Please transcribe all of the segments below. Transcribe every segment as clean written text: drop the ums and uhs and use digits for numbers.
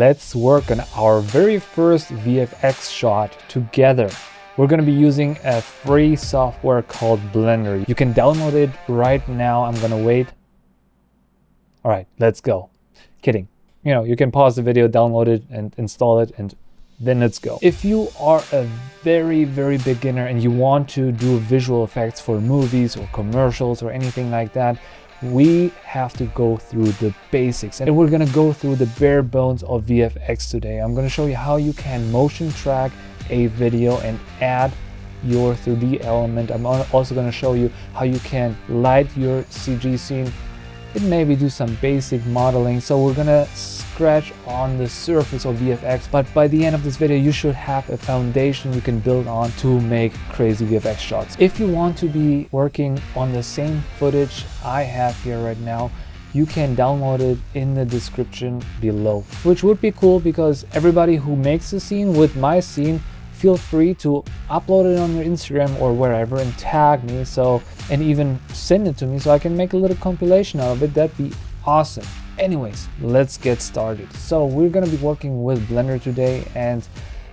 let's work on our very first VFX shot together. We're going to be using a free software called Blender. You can download it right now. I'm going to wait. All right, let's go. Kidding. You know, you can pause the video, download it and install it, and then let's go. If you are a very beginner and you want to do visual effects for movies or commercials or anything like that, we have to go through the basics, and we're going to go through the bare bones of VFX today. I'm going to show you how you can motion track a video and add your 3D element. I'm also going to show you how you can light your CG scene and maybe do some basic modeling. So we're gonna scratch on the surface of VFX, but by the end of this video you should have a foundation you can build on to make crazy VFX shots. If you want to be working on the same footage I have here right now, you can download it in the description below, which would be cool because everybody who makes a scene with my scene, feel free to upload it on your Instagram or wherever and tag me, and even send it to me so I can make a little compilation out of it. That'd be awesome. Anyways, let's get started. So we're gonna be working with Blender today, and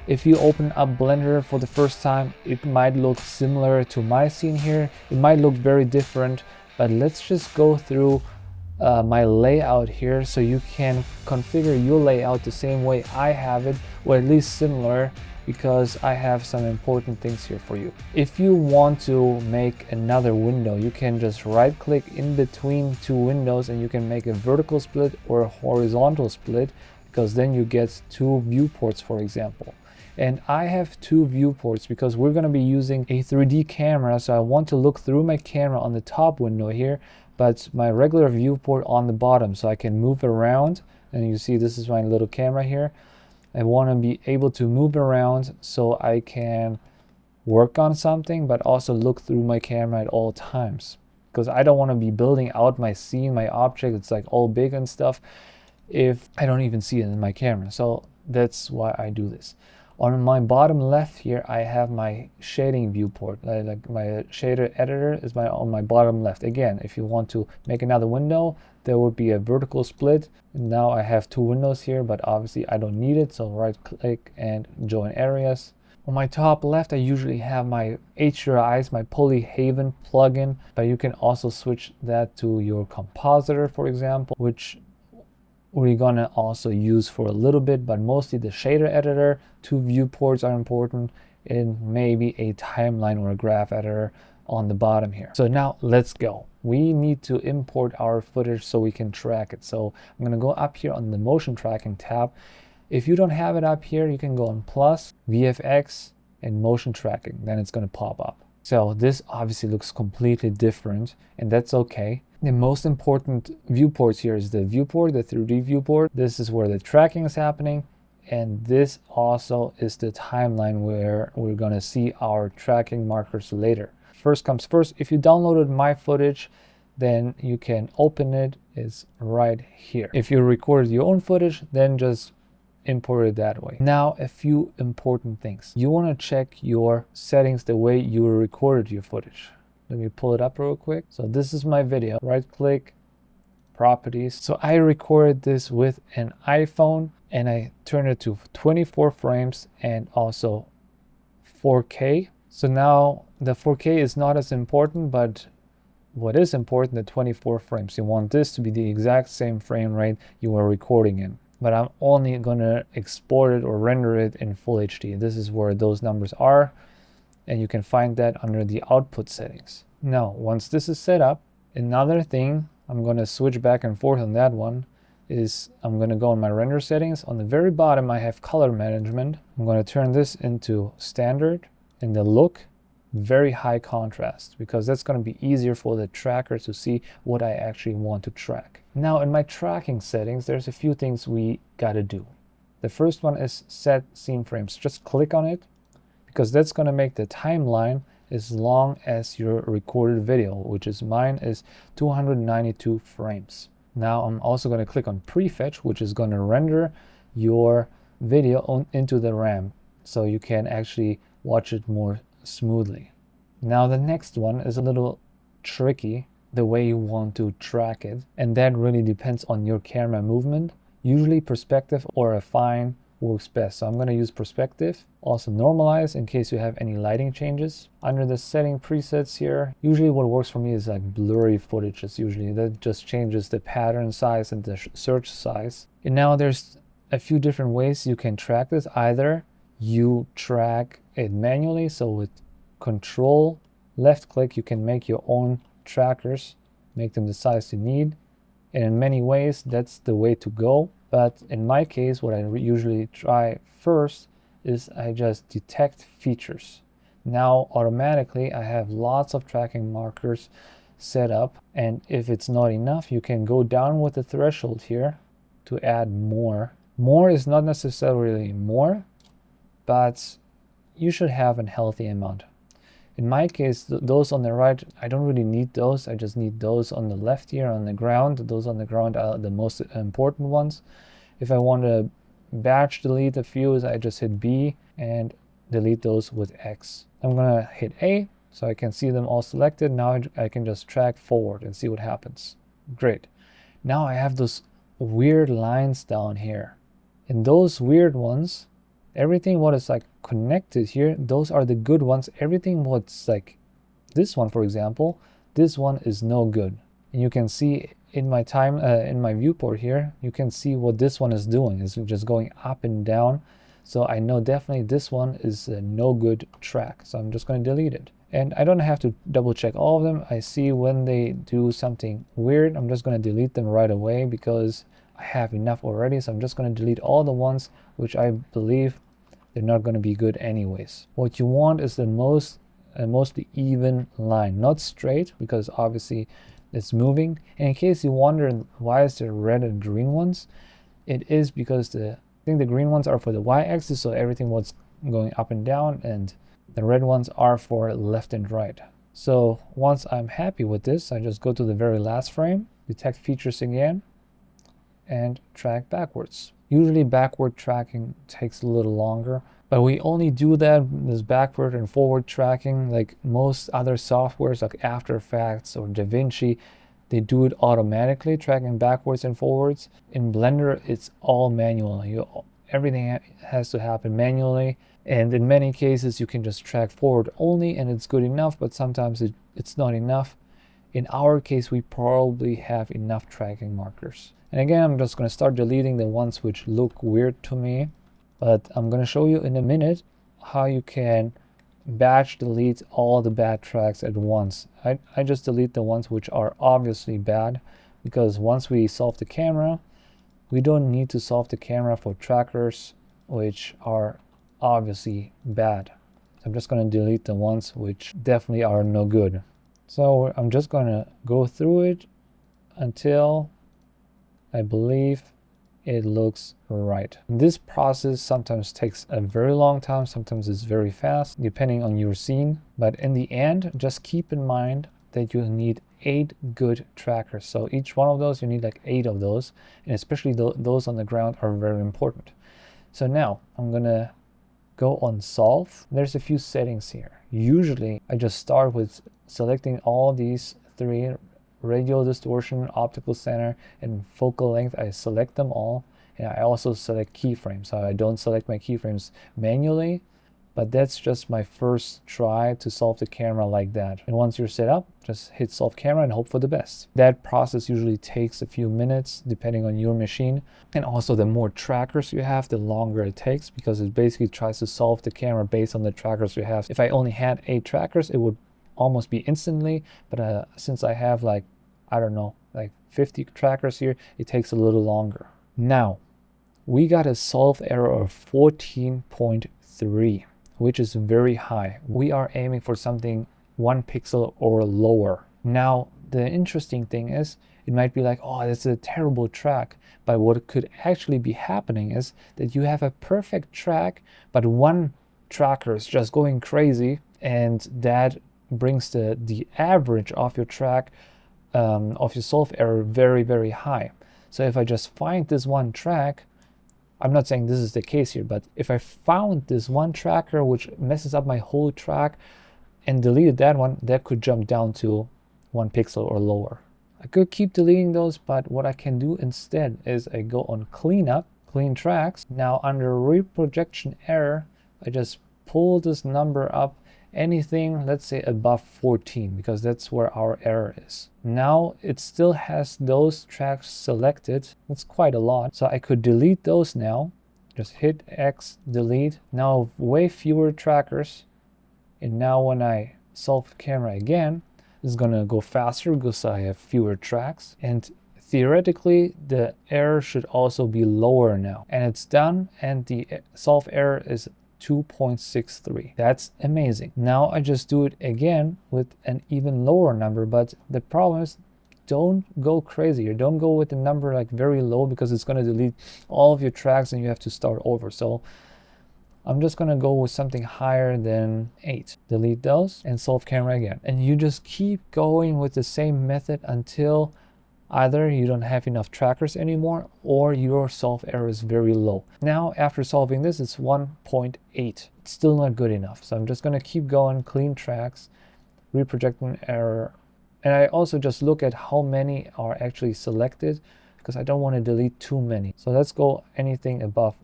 if you open up Blender for the first time, it might look similar to my scene here. It might look very different, but let's just go through my layout here so you can configure your layout the same way I have it, or at least similar, because I have some important things here for you. If you want to make another window, you can just right click in between two windows and you can make a vertical split or a horizontal split, because then you get two viewports, for example. And I have two viewports because we're going to be using a 3D camera, so I want to look through my camera on the top window here, but my regular viewport on the bottom, so I can move around. And you see this is my little camera here. I want to be able to move around so I can work on something, but also look through my camera at all times, because I don't want to be building out my scene, my object, it's like all big and stuff, if I don't even see it in my camera. So that's why I do this. On my bottom left here, I have my shading viewport, like my shader editor is on my bottom left. Again, if you want to make another window, there would be a vertical split. Now I have two windows here, but obviously I don't need it, so right click and join areas. On my top left, I usually have my HDRIs, my Polyhaven plugin, but you can also switch that to your compositor, for example, which we're gonna also use for a little bit, but mostly the shader editor. Two viewports are important, and maybe a timeline or a graph editor on the bottom here. So now let's go. We need to import our footage so we can track it. So I'm gonna go up here on the motion tracking tab. If you don't have it up here, you can go on plus, VFX, and motion tracking. Then it's gonna pop up. So this obviously looks completely different, and that's okay. The most important viewports here is the viewport, the 3D viewport. This is where the tracking is happening. And this also is the timeline where we're gonna see our tracking markers later. First comes first, if you downloaded my footage, then you can open it. It's right here. If you recorded your own footage, then just import it that way. Now, a few important things. You wanna check your settings the way you recorded your footage. Let me pull it up real quick. So this is my video. Right click, properties. So I recorded this with an iPhone and I turned it to 24 frames and also 4K. So now the 4K is not as important, but what is important, the 24 frames. You want this to be the exact same frame rate you were recording in. But I'm only gonna export it or render it in full HD. This is where those numbers are, and you can find that under the output settings. Now, once this is set up, another thing, I'm gonna switch back and forth on that one, is I'm gonna go in my render settings. On the very bottom, I have color management. I'm gonna turn this into standard, and the look, very high contrast, because that's gonna be easier for the tracker to see what I actually want to track. Now, in my tracking settings, there's a few things we gotta do. The first one is set scene frames. Just click on it, because that's gonna make the timeline as long as your recorded video, which is mine is 292 frames. Now I'm also going to click on prefetch, which is going to render your video into the RAM so you can actually watch it more smoothly. Now the next one is a little tricky, the way you want to track it, and that really depends on your camera movement Usually perspective or affine works best. So I'm going to use perspective. Also normalize in case you have any lighting changes. Under the setting presets here, usually what works for me is like blurry footages. Usually that just changes the pattern size and the search size. And now there's a few different ways you can track this. Either you track it manually, so with control left click you can make your own trackers, make them the size you need, and in many ways that's the way to go. But in my case, what I usually try first is I just detect features. Now automatically I have lots of tracking markers set up, and if it's not enough you can go down with the threshold here to add more. More is not necessarily more, but you should have a healthy amount. In my case, those on the right, I don't really need those. I just need those on the left here on the ground. Those on the ground are the most important ones. If I want to batch delete a few, I just hit B and delete those with X. I'm gonna hit A so I can see them all selected. Now I can just track forward and see what happens. Great. Now I have those weird lines down here. And those weird ones, everything what is like connected here, those are the good ones. Everything what's like this one, for example, this one is no good. And you can see in my in my viewport here, you can see what this one is doing. It's just going up and down. So I know definitely this one is a no good track. So I'm just going to delete it. And I don't have to double check all of them. I see when they do something weird, I'm just going to delete them right away because I have enough already. So I'm just going to delete all the ones which I believe they're not going to be good anyways. What you want is the mostly even line, not straight, because obviously it's moving. And in case you wonder why is there red and green ones, it is because I think the green ones are for the y-axis, so everything was going up and down, and the red ones are for left and right. So once I'm happy with this, I just go to the very last frame, detect features again, and track backwards. Usually backward tracking takes a little longer, but we only do that, this backward and forward tracking, like most other softwares like After Effects or DaVinci, they do it automatically, tracking backwards and forwards. In Blender, it's all manual. Everything has to happen manually, and in many cases you can just track forward only and it's good enough, but sometimes it's not enough. In our case, we probably have enough tracking markers. And again, I'm just going to start deleting the ones which look weird to me, but I'm going to show you in a minute how you can batch delete all the bad tracks at once. I just delete the ones which are obviously bad, because once we solve the camera, we don't need to solve the camera for trackers which are obviously bad. So I'm just going to delete the ones which definitely are no good. So I'm just going to go through it until I believe it looks right. This process sometimes takes a very long time, sometimes it's very fast, depending on your scene. But in the end, just keep in mind that you need 8 good trackers. So each one of those, you need like 8 of those, and especially those on the ground are very important. So now I'm gonna go on solve. There's a few settings here. Usually I just start with selecting all these 3, radial distortion, optical center, and focal length. I select them all, and I also select keyframes. So I don't select my keyframes manually, but that's just my first try to solve the camera like that. And once you're set up, just hit solve camera and hope for the best. That process usually takes a few minutes depending on your machine. And also the more trackers you have, the longer it takes, because it basically tries to solve the camera based on the trackers you have. If I only had 8 trackers, it would almost be instantly, but since I have like, I don't know, like 50 trackers here, it takes a little longer. Now, we got a solve error of 14.3, which is very high. We are aiming for something 1 pixel or lower. Now, the interesting thing is, it might be like, oh, that's a terrible track. But what could actually be happening is that you have a perfect track, but one tracker is just going crazy, and that brings the average of your track, of your solve error very, very high. So if I just find this one track, I'm not saying this is the case here, but if I found this one tracker which messes up my whole track and deleted that one, that could jump down to 1 pixel or lower. I could keep deleting those, but what I can do instead is I go on cleanup, clean tracks. Now under reprojection error, I just pull this number up, anything, let's say above 14, because that's where our error is. Now it still has those tracks selected. That's quite a lot. So I could delete those now. Just hit X, delete. Now way fewer trackers. And now when I solve the camera again, it's gonna go faster because I have fewer tracks. And theoretically, the error should also be lower now. And it's done, and the solve error is 2.63. That's amazing. Now I just do it again with an even lower number, but the problem is, don't go crazy, or don't go with the number like very low, because it's going to delete all of your tracks and you have to start over. So I'm just going to go with something higher than 8. Delete those and solve camera again. And you just keep going with the same method until either you don't have enough trackers anymore or your solve error is very low. Now after solving this, it's 1.8. It's still not good enough. So I'm just going to keep going, clean tracks, reprojecting error. And I also just look at how many are actually selected, because I don't want to delete too many. So let's go anything above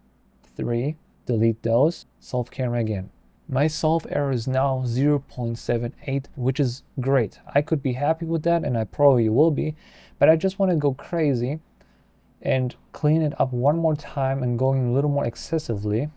3. Delete those, solve camera again. My solve error is now 0.78, which is great. I could be happy with that, and I probably will be, but I just want to go crazy and clean it up one more time and going a little more excessively.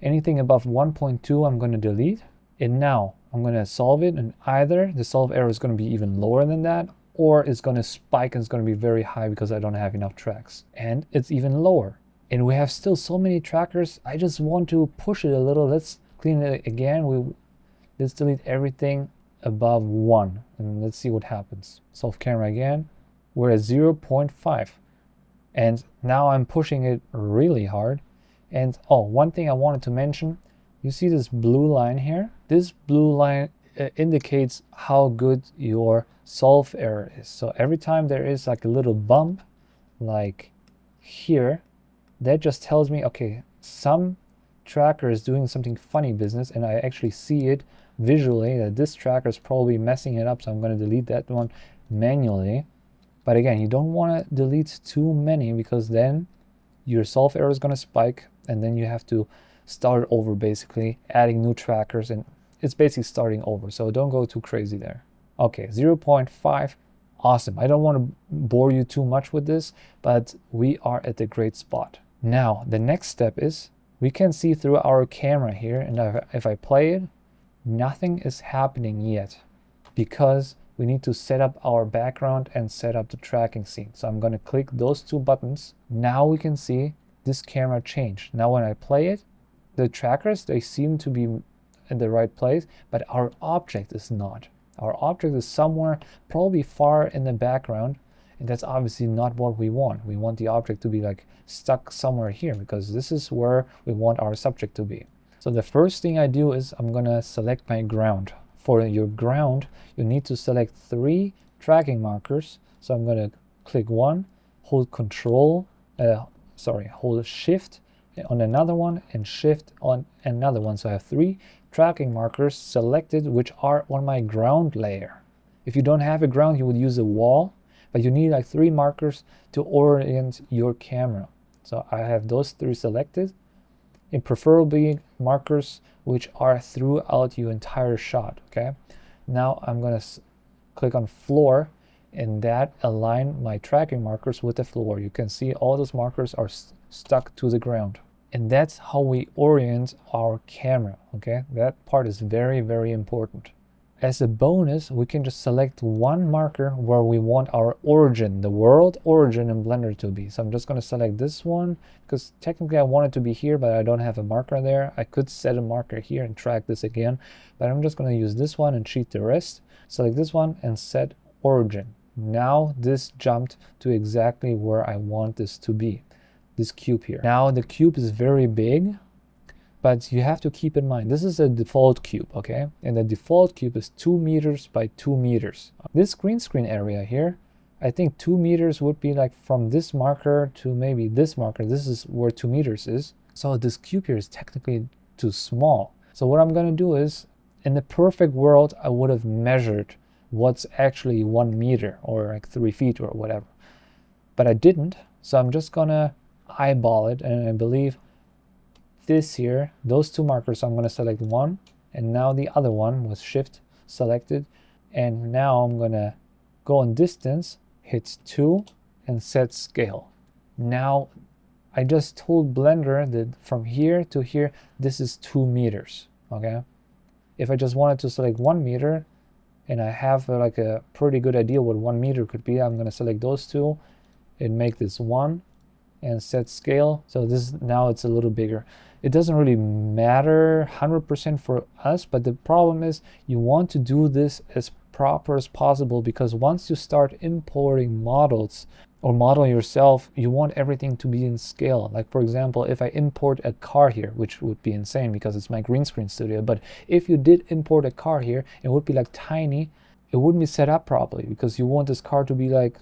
Anything above 1.2 I'm going to delete. And now I'm going to solve it, and either the solve error is going to be even lower than that, or it's going to spike and it's going to be very high because I don't have enough tracks. And it's even lower. And we have still so many trackers. I just want to push it a little. Let's clean it again. Let's delete everything above 1, and let's see what happens. Solve camera again. We're at 0.5. And now I'm pushing it really hard. And oh, one thing I wanted to mention, you see this blue line here? This blue line indicates how good your solve error is. So every time there is like a little bump, like here, that just tells me, okay, some tracker is doing something funny business, and I actually see it visually that this tracker is probably messing it up. So I'm going to delete that one manually. But again, you don't want to delete too many, because then your solve error is going to spike, and then you have to start over, basically adding new trackers, and it's basically starting over. So don't go too crazy there. Okay, 0.5. Awesome. I don't want to bore you too much with this, but we are at a great spot. Now, the next step is we can see through our camera here, and if I play it, nothing is happening yet, because we need to set up our background and set up the tracking scene. So I'm going to click those 2 buttons. Now we can see this camera change. Now when I play it, the trackers, they seem to be in the right place, but our object is not. Our object is somewhere probably far in the background, and that's obviously not what we want. We want the object to be like stuck somewhere here, because this is where we want our subject to be. So the first thing I do is I'm gonna select my ground. For your ground, you need to select 3 tracking markers. So I'm gonna click one, hold hold Shift on another one and Shift on another one. So I have 3 tracking markers selected, which are on my ground layer. If you don't have a ground, you would use a wall, but you need like 3 markers to orient your camera. So I have those 3 selected, and preferably markers which are throughout your entire shot. Okay, now I'm gonna click on floor, and that align my tracking markers with the floor. You can see all those markers are stuck to the ground. And that's how we orient our camera, okay? That part is very, very important. As a bonus, we can just select one marker where we want our origin, the world origin in Blender to be. So I'm just gonna select this one, because technically I want it to be here, but I don't have a marker there. I could set a marker here and track this again, but I'm just gonna use this one and cheat the rest. Select this one and set origin. Now this jumped to exactly where I want this to be. This cube here. Now the cube is very big, but you have to keep in mind this is a default cube, okay? And the default cube is 2 meters by 2 meters. This green screen area here, I think 2 meters would be like from this marker to maybe this marker. This is where 2 meters is. So this cube here is technically too small. So what I'm gonna do is, in the perfect world, I would have measured what's actually 1 meter or like 3 feet or whatever. But I didn't, so I'm just gonna eyeball it, and I believe this here, those two markers, so I'm gonna select one, and now the other one with shift selected, and now I'm gonna go on distance, hit 2 and set scale. Now I just told Blender that from here to here this is 2 meters. Okay, if I just wanted to select 1 meter and I have like a pretty good idea what 1 meter could be, I'm gonna select those two and make this 1 and set scale. So this, now it's a little bigger. It doesn't really matter 100% for us, but the problem is you want to do this as proper as possible, because once you start importing models or model yourself, you want everything to be in scale. Like for example, if I import a car here, which would be insane because it's my green screen studio, but if you did import a car here, it would be like tiny, it wouldn't be set up properly, because you want this car to be like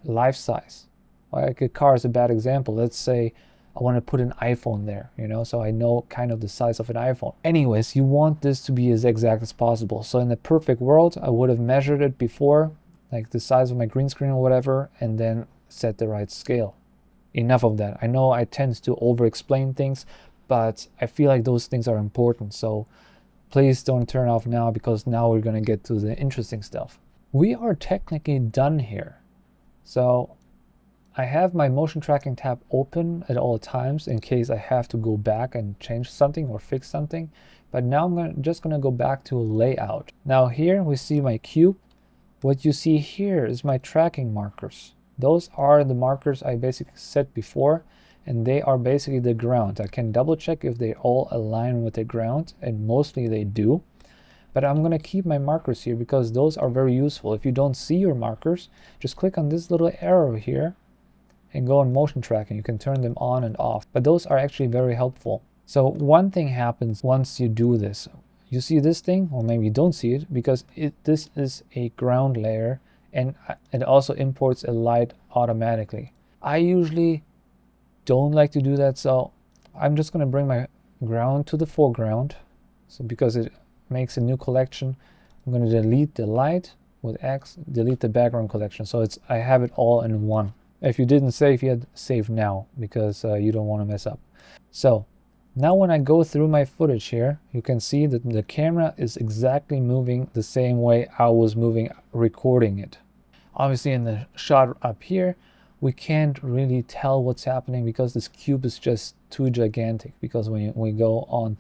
life size. Like a car is a bad example. Let's say I want to put an iPhone there, you know, so I know kind of the size of an iPhone. Anyways, you want this to be as exact as possible. So in the perfect world, I would have measured it before, like the size of my green screen or whatever, and then set the right scale. Enough of that. I know I tend to over-explain things, but I feel like those things are important. So please don't turn off now, because now we're going to get to the interesting stuff. We are technically done here. So I have my motion tracking tab open at all times in case I have to go back and change something or fix something. But now I'm just going to go back to layout. Now here we see my cube. What you see here is my tracking markers. Those are the markers I basically set before, and they are basically the ground. I can double check if they all align with the ground, and mostly they do. But I'm going to keep my markers here because those are very useful. If you don't see your markers, just click on this little arrow here and go on motion tracking. You can turn them on and off, but those are actually very helpful. So one thing happens once you do this. You see this thing, or maybe you don't see it, because this is a ground layer, and it also imports a light automatically. I usually don't like to do that, so I'm just going to bring my ground to the foreground. So because it makes a new collection, I'm going to delete the light with X, delete the background collection, so I have it all in one. If you didn't save yet, save now, because you don't want to mess up. So now when I go through my footage here, you can see that the camera is exactly moving the same way I was moving recording it. Obviously in the shot up here, we can't really tell what's happening because this cube is just too gigantic. Because when we go on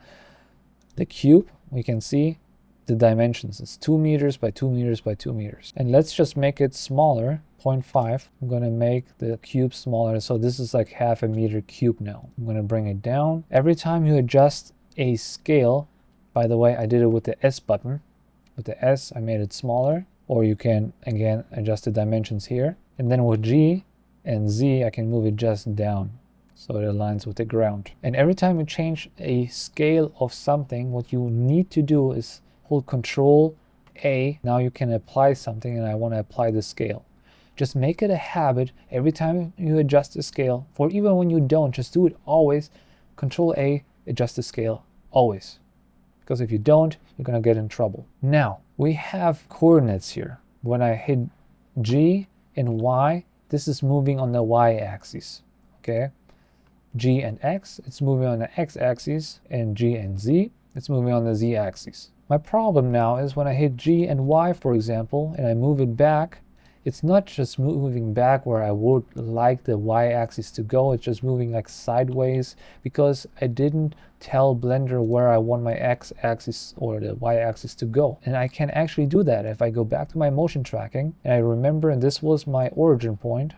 the cube, we can see the dimensions. It's 2 meters by 2 meters by 2 meters. And let's just make it smaller, 0.5. I'm going to make the cube smaller. So this is like 0.5 meter cube now. I'm going to bring it down. Every time you adjust a scale, by the way, I did it with the S button. With the S, I made it smaller. Or you can, again, adjust the dimensions here. And then with G and Z, I can move it just down, so it aligns with the ground. And every time you change a scale of something, what you need to do is hold Control A. Now you can apply something, and I want to apply the scale. Just make it a habit every time you adjust the scale, or even when you don't, just do it always. Control A, adjust the scale, always. Because if you don't, you're going to get in trouble. Now, we have coordinates here. When I hit G and Y, this is moving on the Y-axis, okay? G and X, it's moving on the X-axis, and G and Z, it's moving on the Z-axis. My problem now is when I hit G and Y, for example, and I move it back, it's not just moving back where I would like the Y-axis to go, it's just moving like sideways, because I didn't tell Blender where I want my X-axis or the Y-axis to go. And I can actually do that if I go back to my motion tracking, and I remember this was my origin point,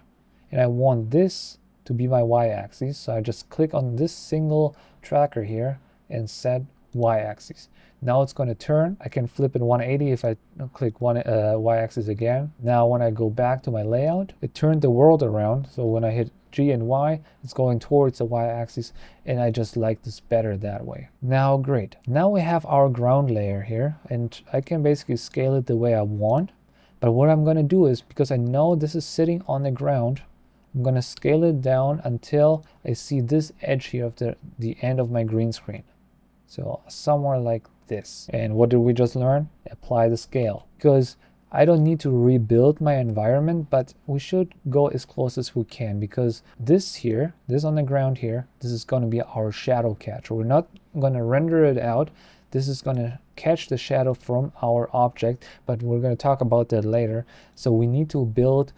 and I want this to be my Y-axis, so I just click on this single tracker here and set Y-axis. Now it's going to turn. I can flip it 180 if I click Y-axis again. Now when I go back to my layout, it turned the world around. So when I hit G and Y, it's going towards the Y-axis, and I just like this better that way. Now great. Now we have our ground layer here, and I can basically scale it the way I want. But what I'm going to do is, because I know this is sitting on the ground, I'm going to scale it down until I see this edge here of the end of my green screen. So somewhere like this. And what did we just learn? Apply the scale. Because I don't need to rebuild my environment, but we should go as close as we can, because this here, this on the ground here, this is going to be our shadow catcher. We're not going to render it out. This is going to catch the shadow from our object, but we're going to talk about that later. So we need to build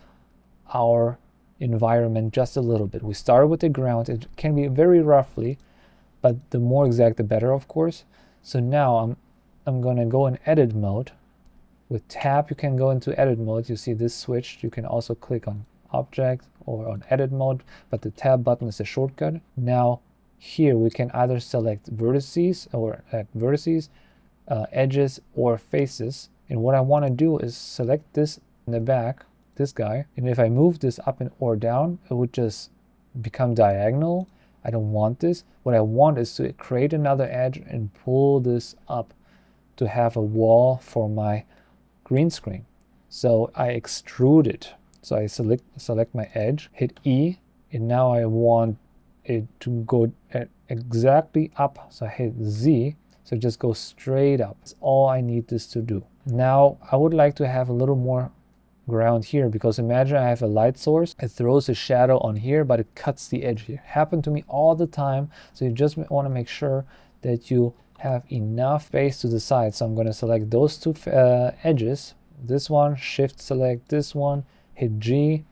our environment just a little bit. We start with the ground. It can be very roughly, but the more exact the better, of course. So now I'm going to go in edit mode. With tab you can go into edit mode. You see this switch. You can also click on object or on edit mode, but the tab button is a shortcut. Now here we can either select vertices or edges or faces, and what I want to do is select this in the back, this guy, and if I move this up and or down, it would just become diagonal. I don't want this. What I want is to create another edge and pull this up to have a wall for my green screen. So I extrude it. So I select my edge, hit E, and now I want it to go exactly up. So I hit Z, so it just goes straight up. That's all I need this to do. Now I would like to have a little more ground here, because imagine I have a light source, it throws a shadow on here, but it cuts the edge here. Happened to me all the time. So you just want to make sure that you have enough space to the side. So I'm going to select those two edges, this one, shift select this one, hit G,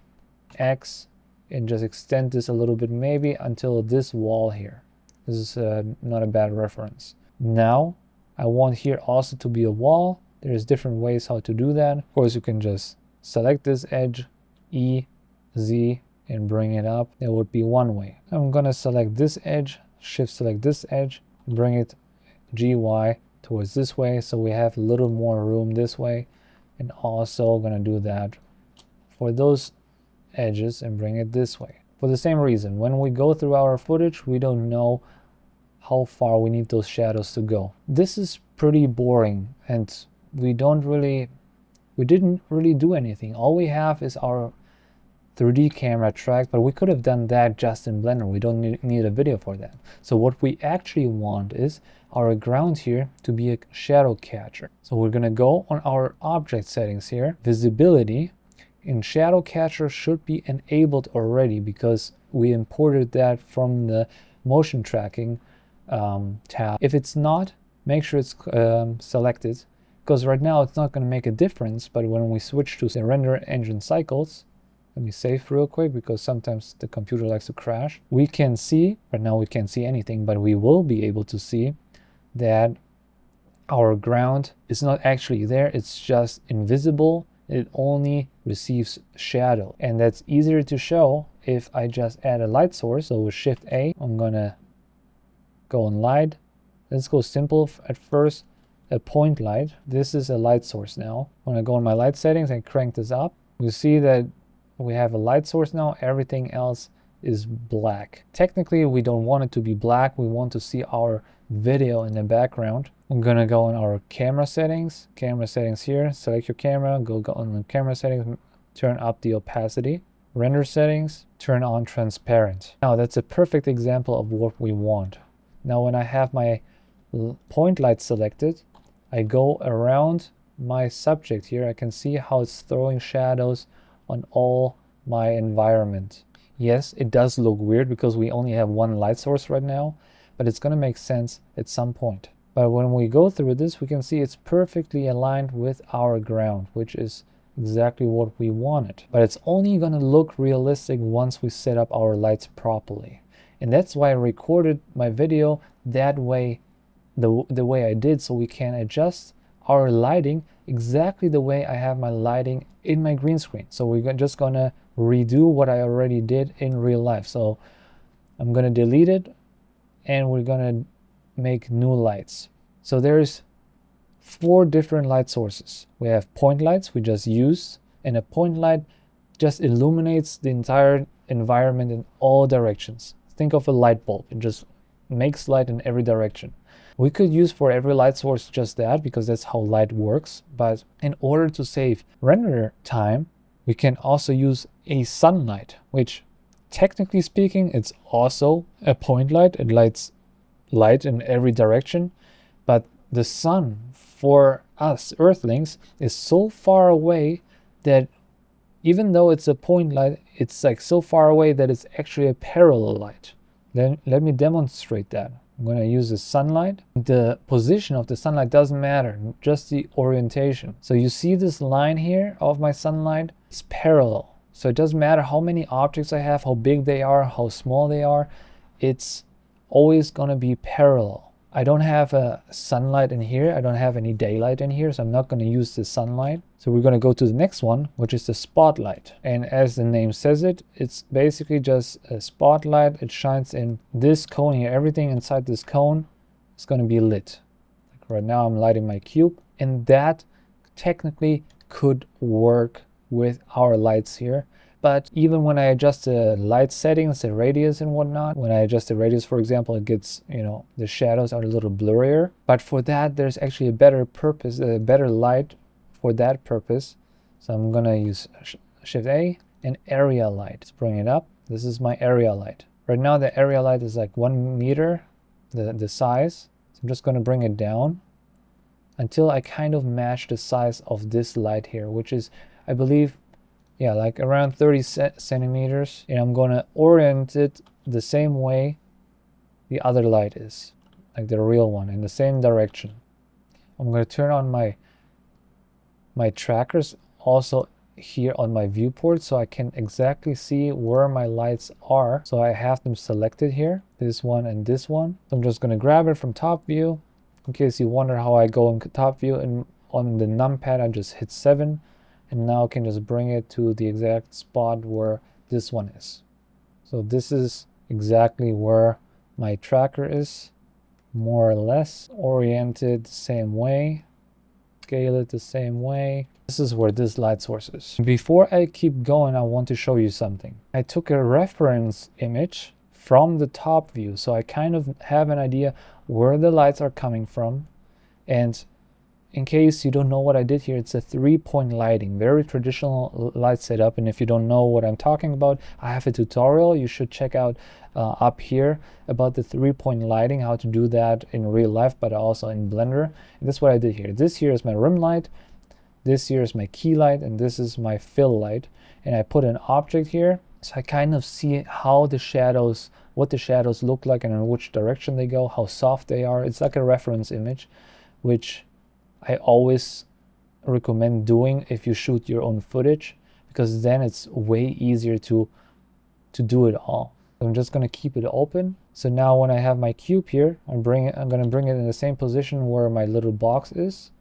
X, and just extend this a little bit, maybe until this wall here. This is not a bad reference. Now I want here also to be a wall. There's different ways how to do that. Of course, you can just select this edge, E, Z, and bring it up. That would be one way. I'm going to select this edge, shift select this edge, bring it GY towards this way, so we have a little more room this way, and also going to do that for those edges and bring it this way. For the same reason, when we go through our footage, we don't know how far we need those shadows to go. This is pretty boring, and we didn't really do anything. All we have is our 3D camera track, but we could have done that just in Blender. We don't need a video for that. So what we actually want is our ground here to be a shadow catcher. So we're going to go on our object settings here, visibility, and shadow catcher should be enabled already because we imported that from the motion tracking tab. If it's not, make sure it's selected, because right now it's not going to make a difference, but when we switch to the render engine cycles, let me save real quick because sometimes the computer likes to crash. We can see, right now we can't see anything, but we will be able to see that our ground is not actually there. It's just invisible. It only receives shadow. And that's easier to show if I just add a light source. So with Shift A, I'm gonna go on light. Let's go simple at first. A point light. This is a light source now. When I go on my light settings and crank this up, you see that we have a light source now. Everything else is black. Technically, we don't want it to be black. We want to see our video in the background. I'm gonna go on our camera settings here, select your camera, go on the camera settings, turn up the opacity, render settings, turn on transparent. Now that's a perfect example of what we want. Now when I have my point light selected, I go around my subject here. I can see how it's throwing shadows on all my environment. Yes, it does look weird because we only have one light source right now, but it's going to make sense at some point. But when we go through this, we can see it's perfectly aligned with our ground, which is exactly what we wanted. But it's only going to look realistic once we set up our lights properly. And that's why I recorded my video that way, the way I did, so we can adjust our lighting exactly the way I have my lighting in my green screen. So we're just going to redo what I already did in real life. So I'm going to delete it and we're going to make new lights. So there's 4 different light sources. We have point lights we just used, and a point light just illuminates the entire environment in all directions. Think of a light bulb. It just makes light in every direction. We could use for every light source just that, because that's how light works. But in order to save render time, we can also use a sunlight, which technically speaking, it's also a point light. It lights light in every direction, but the sun for us Earthlings is so far away that even though it's a point light, it's like so far away that it's actually a parallel light. Then let me demonstrate that. I'm going to use the sunlight. The position of the sunlight doesn't matter, just the orientation. So you see this line here of my sunlight? It's parallel. So it doesn't matter how many objects I have, how big they are, how small they are. It's always going to be parallel. I don't have a sunlight in here. I don't have any daylight in here, so I'm not going to use the sunlight. So we're going to go to the next one, which is the spotlight. And as the name says it, it's basically just a spotlight. It shines in this cone here. Everything inside this cone is going to be lit. Like right now I'm lighting my cube, and that technically could work with our lights here. But even when I adjust the light settings, the radius and whatnot, when I adjust the radius, for example, it gets, the shadows are a little blurrier. But for that, there's actually a better purpose, a better light for that purpose. So I'm gonna use Shift A and area light. Let's bring it up. This is my area light. Right now, the area light is like 1 meter, the size. So I'm just gonna bring it down until I kind of match the size of this light here, which is, I believe, yeah, like around 30 centimeters. And I'm gonna orient it the same way the other light is, like the real one, in the same direction. I'm gonna turn on my trackers also here on my viewport, so I can exactly see where my lights are. So I have them selected here, this one and this one. So I'm just gonna grab it from top view. In case you wonder how I go in top view, and on the numpad I just hit 7. And now I can just bring it to the exact spot where this one is. So this is exactly where my tracker is, more or less. Oriented the same way, scale it the same way. This is where this light source is. Before I keep going, I want to show you something. I took a reference image from the top view, so I kind of have an idea where the lights are coming from. And in case you don't know what I did here, it's a 3-point lighting, very traditional light setup. And if you don't know what I'm talking about, I have a tutorial you should check out up here about the 3-point lighting, how to do that in real life, but also in Blender. And this is what I did here. This here is my rim light, this here is my key light, and this is my fill light. And I put an object here, so I kind of see how the shadows, what the shadows look like and in which direction they go, how soft they are. It's like a reference image, which I always recommend doing if you shoot your own footage, because then it's way easier to do it all. So I'm just going to keep it open. So now when I have my cube here, I'm going to bring it in the same position where my little box is.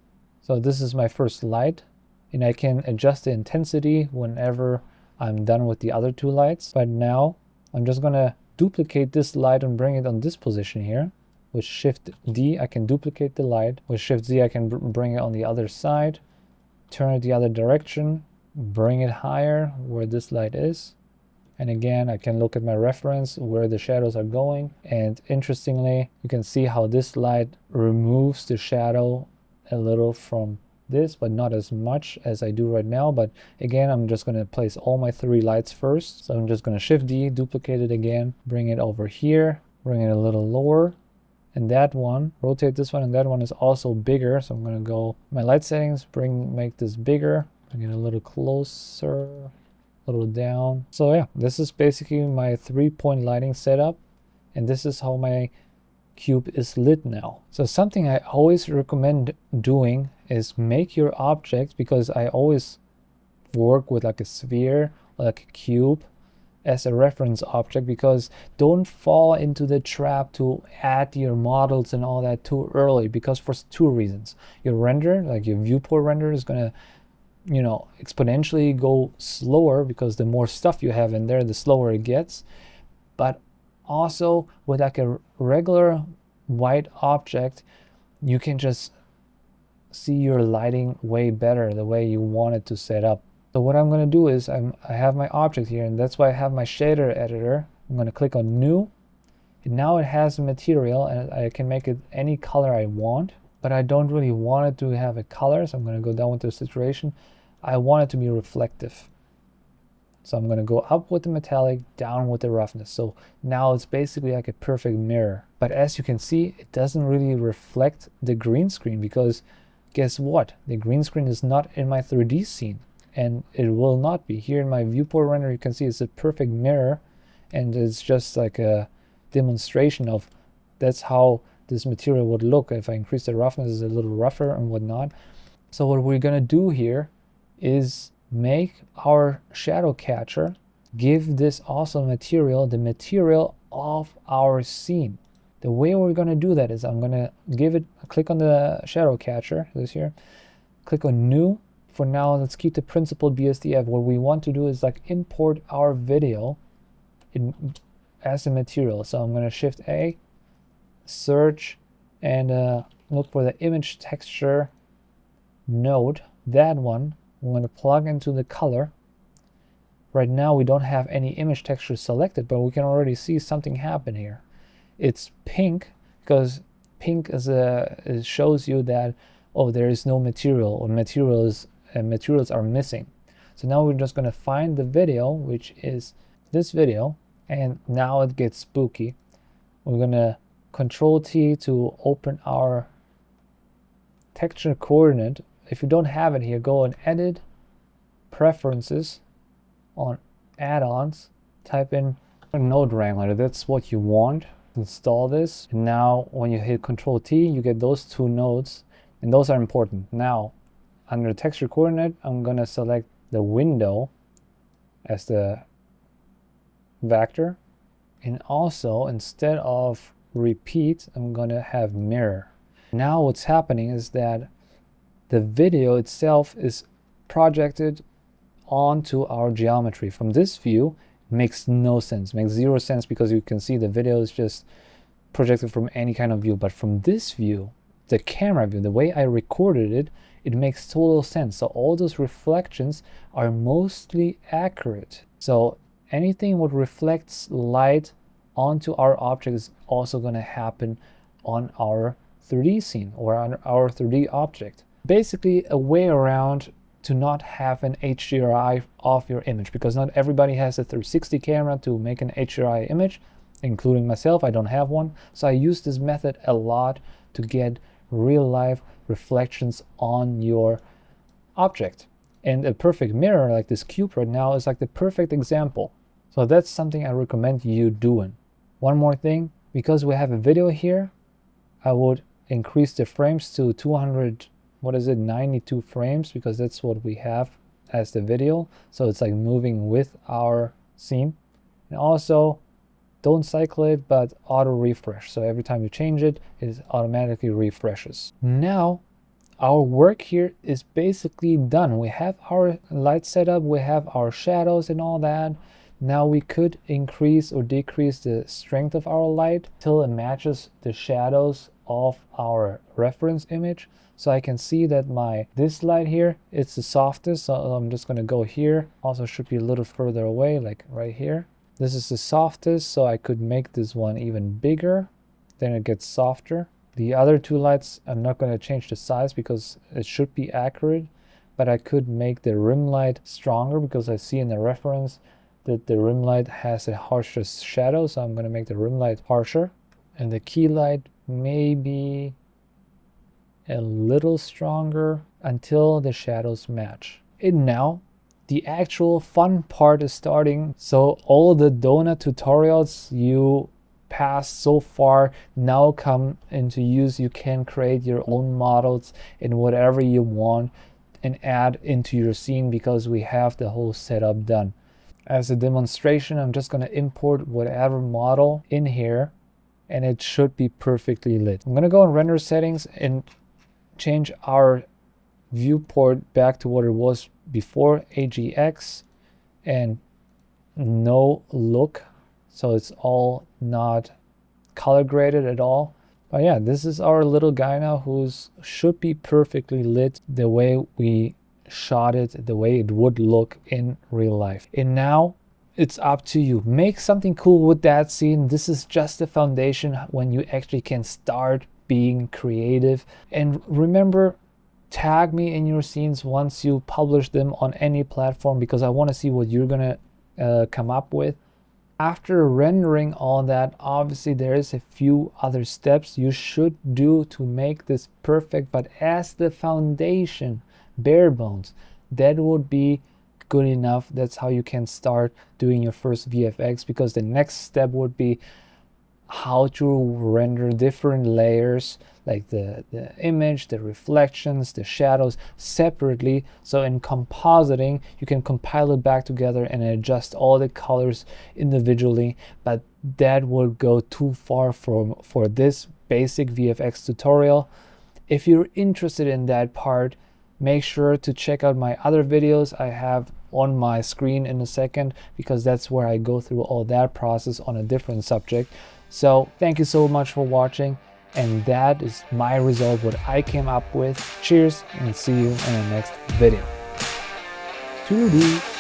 So this is my first light, and I can adjust the intensity whenever I'm done with the other 2 lights. But now I'm just going to duplicate this light and bring it on this position here. With Shift D, I can duplicate the light. With Shift Z, I can bring it on the other side, turn it the other direction, bring it higher where this light is. And again, I can look at my reference where the shadows are going. And interestingly, you can see how this light removes the shadow a little from this, but not as much as I do right now. But again, I'm just going to place all my 3 lights first. So I'm just going to Shift D, duplicate it again, bring it over here, bring it a little lower. And that one, rotate this one, and that one is also bigger. So I'm going to go my light settings, make this bigger, bring it a little closer, a little down. So yeah, this is basically my 3-point lighting setup, and this is how my cube is lit now. So something I always recommend doing is make your objects, because I always work with like a sphere or like a cube as a reference object, because don't fall into the trap to add your models and all that too early, because for 2 reasons. Your render, like your viewport render, is going to exponentially go slower, because the more stuff you have in there, the slower it gets. But also with like a regular white object, you can just see your lighting way better the way you want it to set up. So what I'm going to do is I have my object here, and that's why I have my shader editor. I'm going to click on new, and now it has a material, and I can make it any color I want, but I don't really want it to have a color. So I'm going to go down with the saturation. I want it to be reflective. So I'm going to go up with the metallic, down with the roughness. So now it's basically like a perfect mirror. But as you can see, it doesn't really reflect the green screen, because guess what? The green screen is not in my 3D scene, and it will not be. Here in my viewport render, you can see it's a perfect mirror, and it's just like a demonstration of that's how this material would look. If I increase the roughness, it's a little rougher and whatnot. So what we're going to do here is make our shadow catcher give this awesome material the material of our scene. The way we're going to do that is I'm going to give it a click on the shadow catcher, this here, click on new. For now, let's keep the principal BSDF. What we want to do is like import our video as a material. So I'm going to shift A, search, and look for the image texture node, that one. I'm going to plug into the color. Right now we don't have any image texture selected, but we can already see something happen here. It's pink, because pink is it shows you that, oh, there is no material, or materials are missing. So now we're just going to find the video, which is this video, and now it gets spooky. We're going to Control T to open our texture coordinate. If you don't have it here, go and edit, preferences, on add-ons, type in a node wrangler. That's what you want. Install this. And now when you hit Control T, you get those two nodes, and those are important. Now under texture coordinate, I'm going to select the window as the vector, and also instead of repeat, I'm going to have mirror. Now what's happening is that the video itself is projected onto our geometry. From this view, it makes no sense, makes zero sense, because you can see the video is just projected from any kind of view. But from this view, the camera view, the way I recorded it, it makes total sense. So all those reflections are mostly accurate. So anything what reflects light onto our object is also going to happen on our 3D scene or on our 3D object. Basically a way around to not have an HDRI of your image, because not everybody has a 360 camera to make an HDRI image, including myself. I don't have one. So I use this method a lot to get real life reflections on your object. And a perfect mirror like this cube right now is like the perfect example. So that's something I recommend you doing. One more thing, because we have a video here, I would increase the frames to 92 frames, because that's what we have as the video. So it's like moving with our scene. And also don't cycle it, but auto refresh. So every time you change it, it automatically refreshes. Now our work here is basically done. We have our light setup, we have our shadows and all that. Now we could increase or decrease the strength of our light till it matches the shadows of our reference image. So I can see that this light here, it's the softest. So I'm just going to go here. Also should be a little further away, like right here. This is the softest, so I could make this one even bigger. Then it gets softer. The other two lights, I'm not going to change the size because it should be accurate. But I could make the rim light stronger, because I see in the reference that the rim light has a harsher shadow. So I'm going to make the rim light harsher. And the key light maybe a little stronger until the shadows match. And now the actual fun part is starting. So all the donut tutorials you passed so far now come into use. You can create your own models in whatever you want and add into your scene, because we have the whole setup done. As a demonstration, I'm just going to import whatever model in here, and it should be perfectly lit. I'm going to go in render settings and change our viewport back to what it was before, AGX, and no look, so it's all not color graded at all. But yeah, this is our little guy now who's should be perfectly lit the way we shot it, the way it would look in real life. And now it's up to you. Make something cool with that scene. This is just the foundation when you actually can start being creative. And remember, tag me in your scenes once you publish them on any platform, because I want to see what you're gonna come up with. After rendering all that, obviously there is a few other steps you should do to make this perfect, but as the foundation, bare bones, that would be good enough. That's how you can start doing your first VFX, because the next step would be how to render different layers, like the image, the reflections, the shadows separately. So in compositing, you can compile it back together and adjust all the colors individually, but that would go too far for this basic VFX tutorial. If you're interested in that part, make sure to check out my other videos I have on my screen in a second, because that's where I go through all that process on a different subject. So thank you so much for watching, and that is my result, what I came up with. Cheers, and see you in the next video. Toodoo.